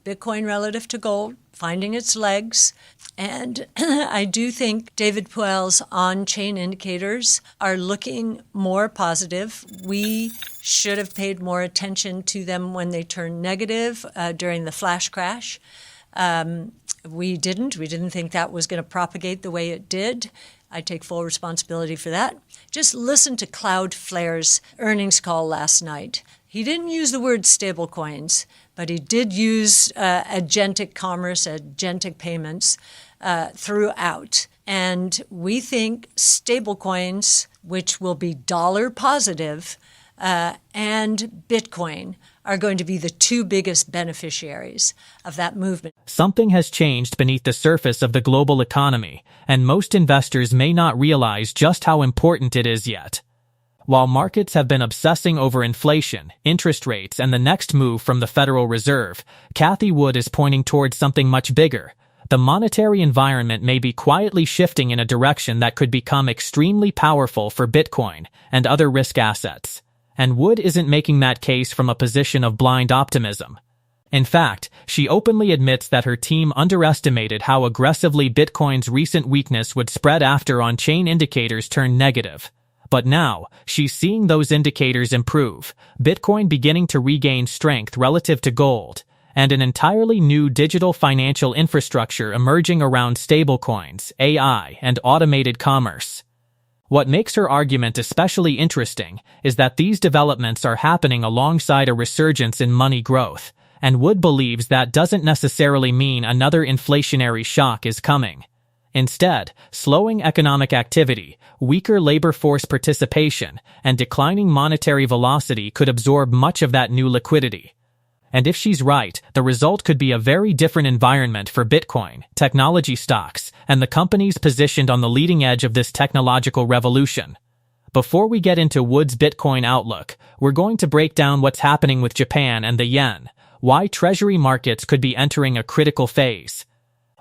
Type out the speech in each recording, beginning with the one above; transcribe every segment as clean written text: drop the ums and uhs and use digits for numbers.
Bitcoin relative to gold, finding its legs. And I do think David Puel's on-chain indicators are looking more positive. We should have paid more attention to them when they turned negative during the flash crash. We didn't. We didn't think that was going to propagate the way it did. I take full responsibility for that. Just listen to Cloudflare's earnings call last night. He didn't use the word stablecoins, but he did use agentic commerce, agentic payments throughout. And we think stablecoins, which will be dollar positive, and Bitcoin are going to be the two biggest beneficiaries of that movement. Something has changed beneath the surface of the global economy, and most investors may not realize just how important it is yet. While markets have been obsessing over inflation, interest rates, and the next move from the Federal Reserve, Cathie Wood is pointing towards something much bigger. The monetary environment may be quietly shifting in a direction that could become extremely powerful for Bitcoin and other risk assets. And Wood isn't making that case from a position of blind optimism. In fact, she openly admits that her team underestimated how aggressively Bitcoin's recent weakness would spread after on-chain indicators turned negative. But now, she's seeing those indicators improve, Bitcoin beginning to regain strength relative to gold, and an entirely new digital financial infrastructure emerging around stablecoins, AI, and automated commerce. What makes her argument especially interesting is that these developments are happening alongside a resurgence in money growth, and Wood believes that doesn't necessarily mean another inflationary shock is coming. Instead, slowing economic activity, weaker labor force participation, and declining monetary velocity could absorb much of that new liquidity. And if she's right, the result could be a very different environment for Bitcoin, technology stocks, and the companies positioned on the leading edge of this technological revolution. Before we get into Wood's Bitcoin outlook, we're going to break down what's happening with Japan and the yen, why Treasury markets could be entering a critical phase,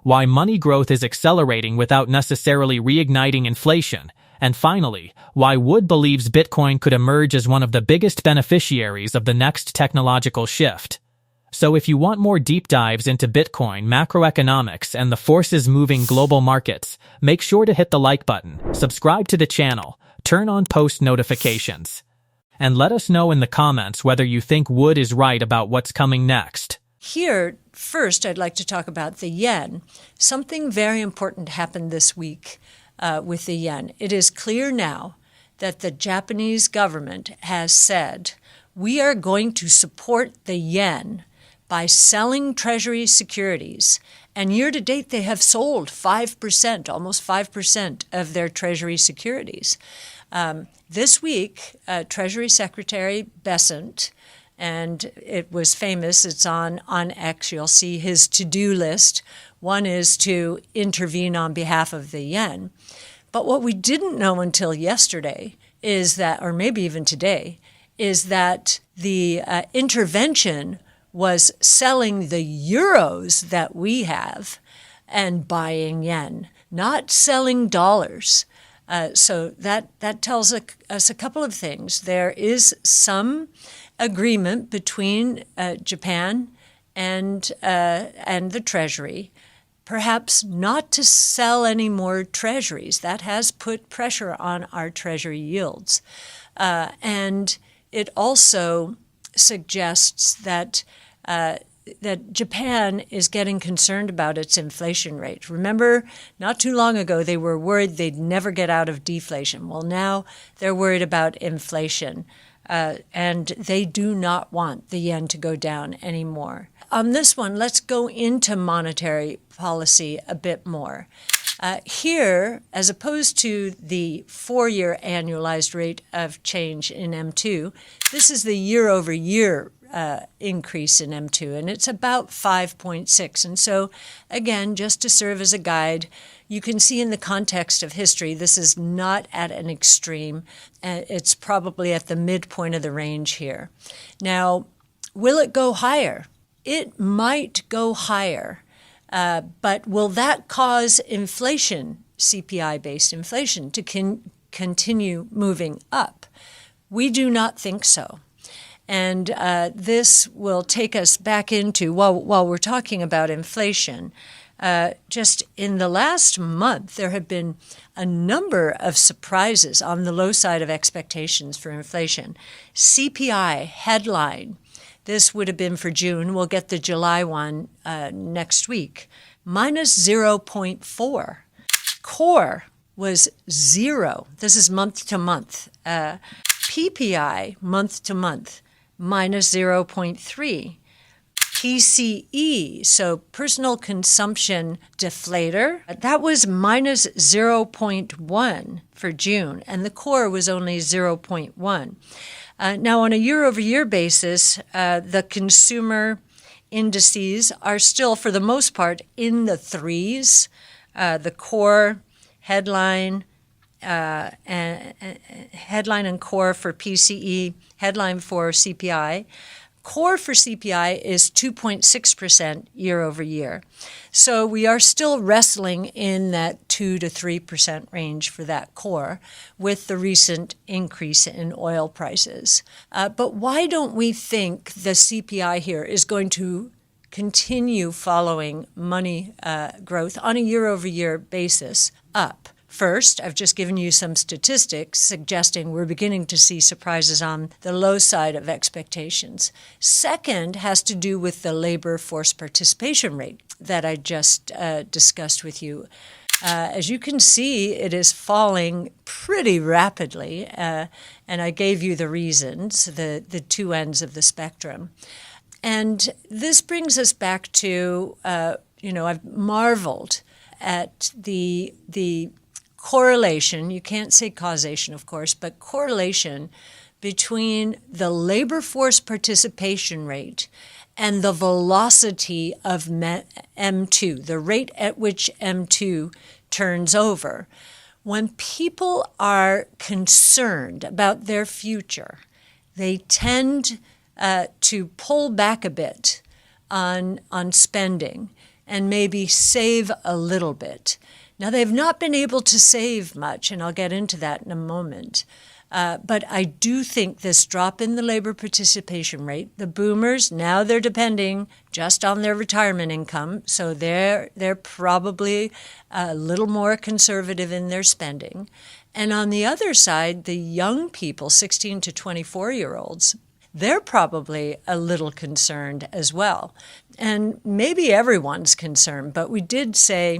why money growth is accelerating without necessarily reigniting inflation, and finally, why Wood believes Bitcoin could emerge as one of the biggest beneficiaries of the next technological shift. So if you want more deep dives into Bitcoin, macroeconomics, and the forces moving global markets, make sure to hit the like button, subscribe to the channel, turn on post notifications, and let us know in the comments whether you think Wood is right about what's coming next. Here, first, I'd like to talk about the yen. Something very important happened this week with the yen. It is clear now that the Japanese government has said, we are going to support the yen by selling Treasury securities. And year to date, they have sold 5%, almost 5% of their Treasury securities. This week, Treasury Secretary Bessent, and it was famous, it's on X, you'll see his to-do list. One is to intervene on behalf of the yen. But what we didn't know until yesterday is that, or maybe even today, is that the intervention was selling the euros that we have and buying yen, not selling dollars. So that tells us a couple of things. There is some agreement between Japan and the Treasury, perhaps not to sell any more treasuries. That has put pressure on our Treasury yields. And it also suggests that Japan is getting concerned about its inflation rate. Remember, not too long ago, they were worried they'd never get out of deflation. Well, now they're worried about inflation, and they do not want the yen to go down anymore. On this one, let's go into monetary policy a bit more. Here, as opposed to the 4-year annualized rate of change in M2, this is the year-over-year increase in M2, and it's about 5.6. And so, again, just to serve as a guide, you can see in the context of history, this is not at an extreme. It's probably at the midpoint of the range here. Now, will it go higher? It might go higher, but will that cause inflation, CPI-based inflation, to continue moving up? We do not think so. And this will take us back into, while we're talking about inflation, just in the last month, there have been a number of surprises on the low side of expectations for inflation. CPI headline, this would have been for June. We'll get the July one next week, minus 0.4. Core was 0. This is month to month. PPI month to month, minus 0.3. PCE, so personal consumption deflator, that was minus 0.1 for June, and the core was only 0.1. Now, on a year-over-year basis, the consumer indices are still, for the most part, in the threes. The core, headline, headline and core for PCE, headline for CPI. Core for CPI is 2.6% year over year. So we are still wrestling in that 2 to 3% range for that core with the recent increase in oil prices. But why don't we think the CPI here is going to continue following money growth on a year-over-year basis up? First, I've just given you some statistics suggesting we're beginning to see surprises on the low side of expectations. Second has to do with the labor force participation rate that I just discussed with you. As you can see, it is falling pretty rapidly, and I gave you the reasons, the two ends of the spectrum. And this brings us back to, I've marveled at the correlation, you can't say causation, of course, but correlation between the labor force participation rate and the velocity of M2, the rate at which M2 turns over. When people are concerned about their future, they tend to pull back a bit on spending and maybe save a little bit. Now, they've not been able to save much, and I'll get into that in a moment. But I do think this drop in the labor participation rate, the boomers, now they're depending just on their retirement income, so they're probably a little more conservative in their spending. And on the other side, the young people, 16 to 24-year-olds, they're probably a little concerned as well. And maybe everyone's concerned, but we did say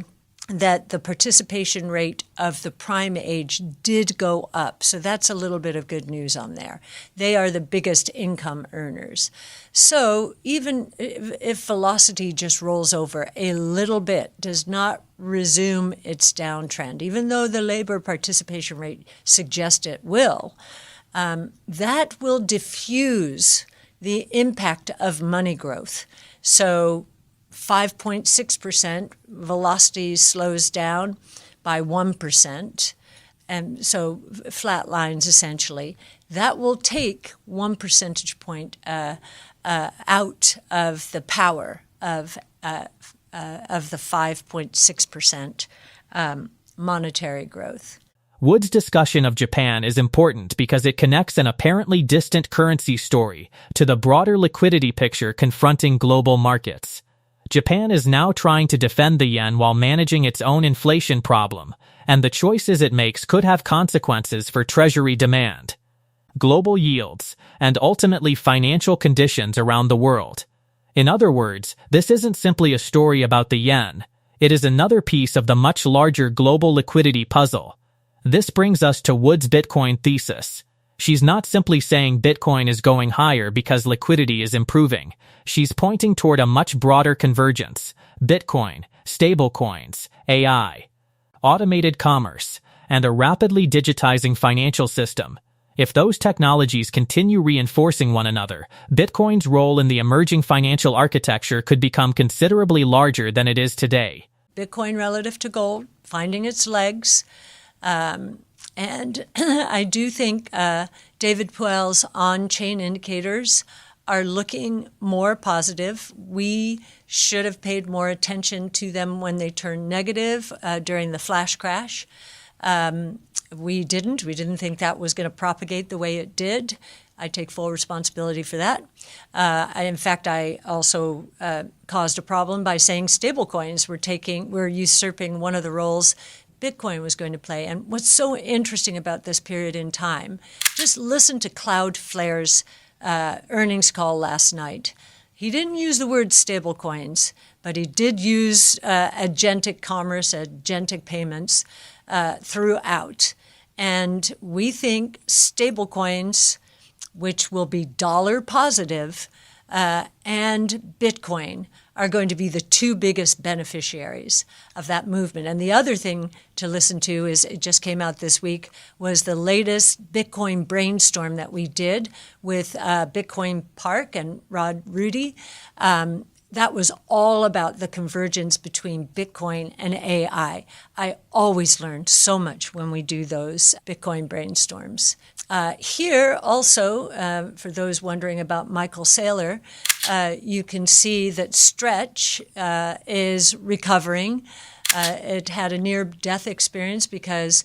that the participation rate of the prime age did go up. So that's a little bit of good news on there. They are the biggest income earners. So even if velocity just rolls over a little bit, does not resume its downtrend, even though the labor participation rate suggests it will, that will diffuse the impact of money growth. So 5.6%, velocity slows down by 1%, and so flat lines essentially. That will take 1 percentage point out of the power of the 5.6% monetary growth. Wood's discussion of Japan is important because it connects an apparently distant currency story to the broader liquidity picture confronting global markets. Japan is now trying to defend the yen while managing its own inflation problem, and the choices it makes could have consequences for Treasury demand, global yields, and ultimately financial conditions around the world. In other words, this isn't simply a story about the yen. It is another piece of the much larger global liquidity puzzle. This brings us to Wood's Bitcoin thesis. She's not simply saying Bitcoin is going higher because liquidity is improving. She's pointing toward a much broader convergence: Bitcoin, stablecoins, AI, automated commerce, and a rapidly digitizing financial system. If those technologies continue reinforcing one another, Bitcoin's role in the emerging financial architecture could become considerably larger than it is today. Bitcoin relative to gold, finding its legs. And I do think David Puel's on-chain indicators are looking more positive. We should have paid more attention to them when they turned negative during the flash crash. We didn't. We didn't think that was going to propagate the way it did. I take full responsibility for that. In fact, I also caused a problem by saying stablecoins were usurping one of the roles Bitcoin was going to play. And what's so interesting about this period in time, just listen to Cloudflare's earnings call last night. He didn't use the word stablecoins, but he did use agentic commerce, agentic payments throughout. And we think stablecoins, which will be dollar positive, and Bitcoin are going to be the two biggest beneficiaries of that movement. And the other thing to listen to is, it just came out this week, was the latest Bitcoin brainstorm that we did with Bitcoin Park and Rod Rudy. That was all about the convergence between Bitcoin and AI. I always learn so much when we do those Bitcoin brainstorms. Here also, for those wondering about Michael Saylor, you can see that Stretch is recovering. It had a near-death experience because,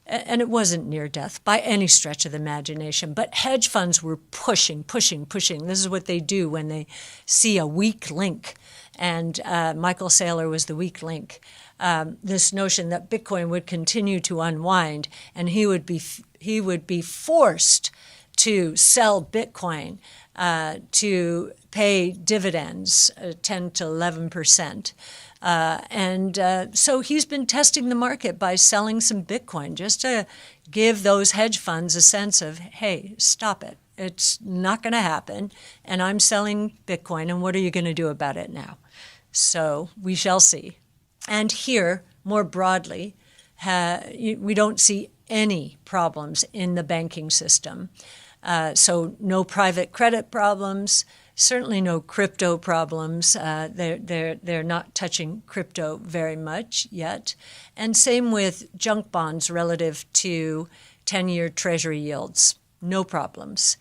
and it wasn't near-death by any stretch of the imagination, but hedge funds were pushing. This is what they do when they see a weak link, and Michael Saylor was the weak link. This notion that Bitcoin would continue to unwind, and he would be forced to sell Bitcoin to pay dividends, 10 to 11%. So he's been testing the market by selling some Bitcoin just to give those hedge funds a sense of, hey, stop it. It's not going to happen. And I'm selling Bitcoin. And what are you going to do about it now? So we shall see. And here, more broadly, we don't see any problems in the banking system. So no private credit problems. Certainly no crypto problems. They're not touching crypto very much yet. And same with junk bonds relative to 10-year Treasury yields. No problems.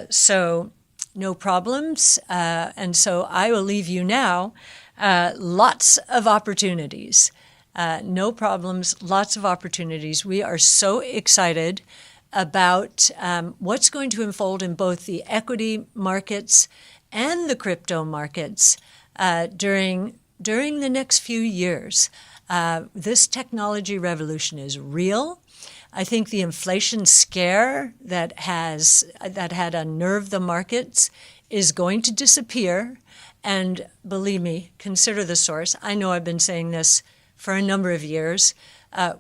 So no problems. And so I will leave you now. Lots of opportunities. No problems, lots of opportunities. We are so excited about what's going to unfold in both the equity markets and the crypto markets during the next few years. This technology revolution is real. I think the inflation scare that had unnerved the markets is going to disappear. And believe me, consider the source. I know I've been saying this for a number of years.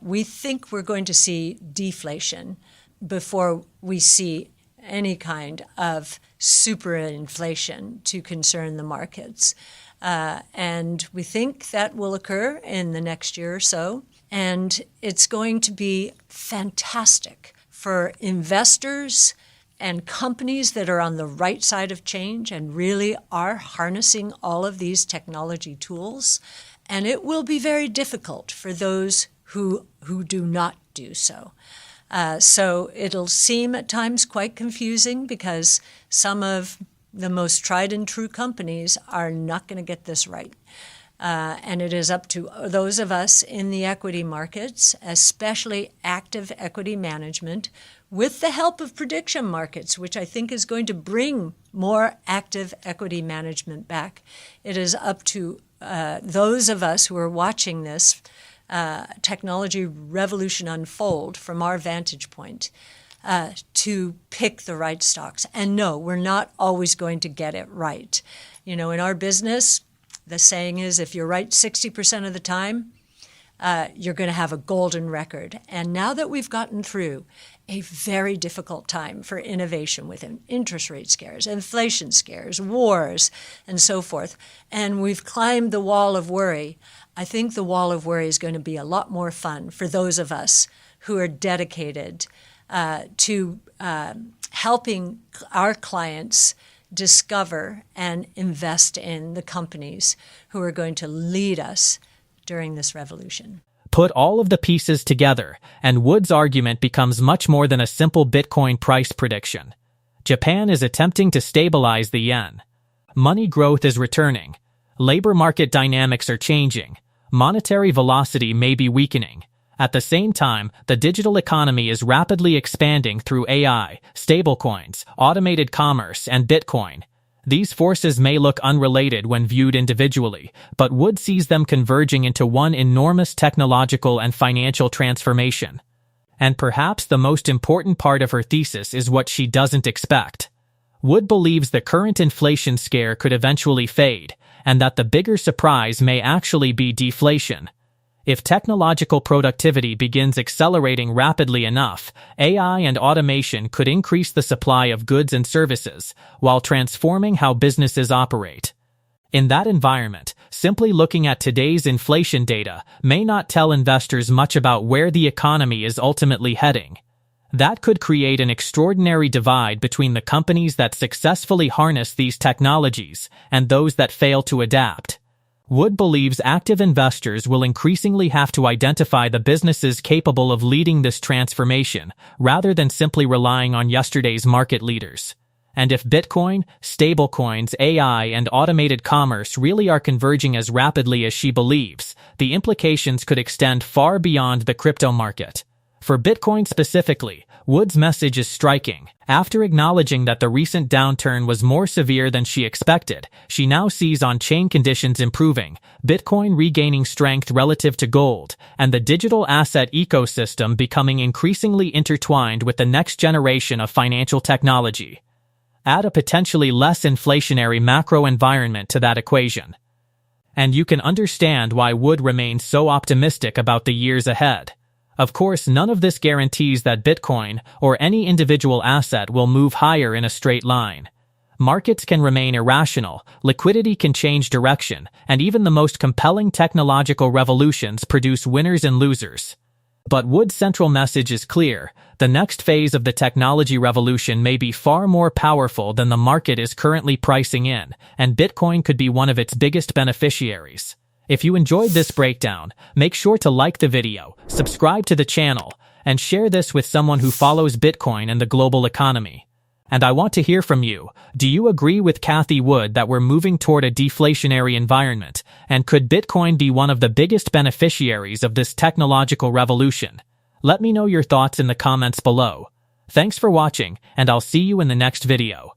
We think we're going to see deflation before we see any kind of superinflation to concern the markets. And we think that will occur in the next year or so. And it's going to be fantastic for investors and companies that are on the right side of change and really are harnessing all of these technology tools. And it will be very difficult for those who do not do so. So it'll seem at times quite confusing because some of the most tried and true companies are not going to get this right. And it is up to those of us in the equity markets, especially active equity management, with the help of prediction markets, which I think is going to bring more active equity management back. It is up to those of us who are watching this technology revolution unfold from our vantage point to pick the right stocks. And no, we're not always going to get it right. You know, in our business, the saying is if you're right 60% of the time, you're going to have a golden record. And now that we've gotten through a very difficult time for innovation with interest rate scares, inflation scares, wars, and so forth, and we've climbed the wall of worry, I think the wall of worry is going to be a lot more fun for those of us who are dedicated to helping our clients discover and invest in the companies who are going to lead us during this revolution. Put all of the pieces together, and Wood's argument becomes much more than a simple Bitcoin price prediction. Japan is attempting to stabilize the yen. Money growth is returning. Labor market dynamics are changing. Monetary velocity may be weakening. At the same time, the digital economy is rapidly expanding through AI, stablecoins, automated commerce, and Bitcoin. These forces may look unrelated when viewed individually, but Wood sees them converging into one enormous technological and financial transformation. And perhaps the most important part of her thesis is what she doesn't expect. Wood believes the current inflation scare could eventually fade, and that the bigger surprise may actually be deflation. If technological productivity begins accelerating rapidly enough, AI and automation could increase the supply of goods and services, while transforming how businesses operate. In that environment, simply looking at today's inflation data may not tell investors much about where the economy is ultimately heading. That could create an extraordinary divide between the companies that successfully harness these technologies and those that fail to adapt. Wood believes active investors will increasingly have to identify the businesses capable of leading this transformation, rather than simply relying on yesterday's market leaders. And if Bitcoin, stablecoins, AI, and automated commerce really are converging as rapidly as she believes, the implications could extend far beyond the crypto market. For Bitcoin specifically, Wood's message is striking. After acknowledging that the recent downturn was more severe than she expected, she now sees on-chain conditions improving, Bitcoin regaining strength relative to gold, and the digital asset ecosystem becoming increasingly intertwined with the next generation of financial technology. Add a potentially less inflationary macro environment to that equation, and you can understand why Wood remains so optimistic about the years ahead. Of course, none of this guarantees that Bitcoin or any individual asset will move higher in a straight line. Markets can remain irrational, liquidity can change direction, and even the most compelling technological revolutions produce winners and losers. But Wood's central message is clear: the next phase of the technology revolution may be far more powerful than the market is currently pricing in, and Bitcoin could be one of its biggest beneficiaries. If you enjoyed this breakdown, make sure to like the video, subscribe to the channel, and share this with someone who follows Bitcoin and the global economy. And I want to hear from you. Do you agree with Cathie Wood that we're moving toward a deflationary environment? And could Bitcoin be one of the biggest beneficiaries of this technological revolution? Let me know your thoughts in the comments below. Thanks for watching, and I'll see you in the next video.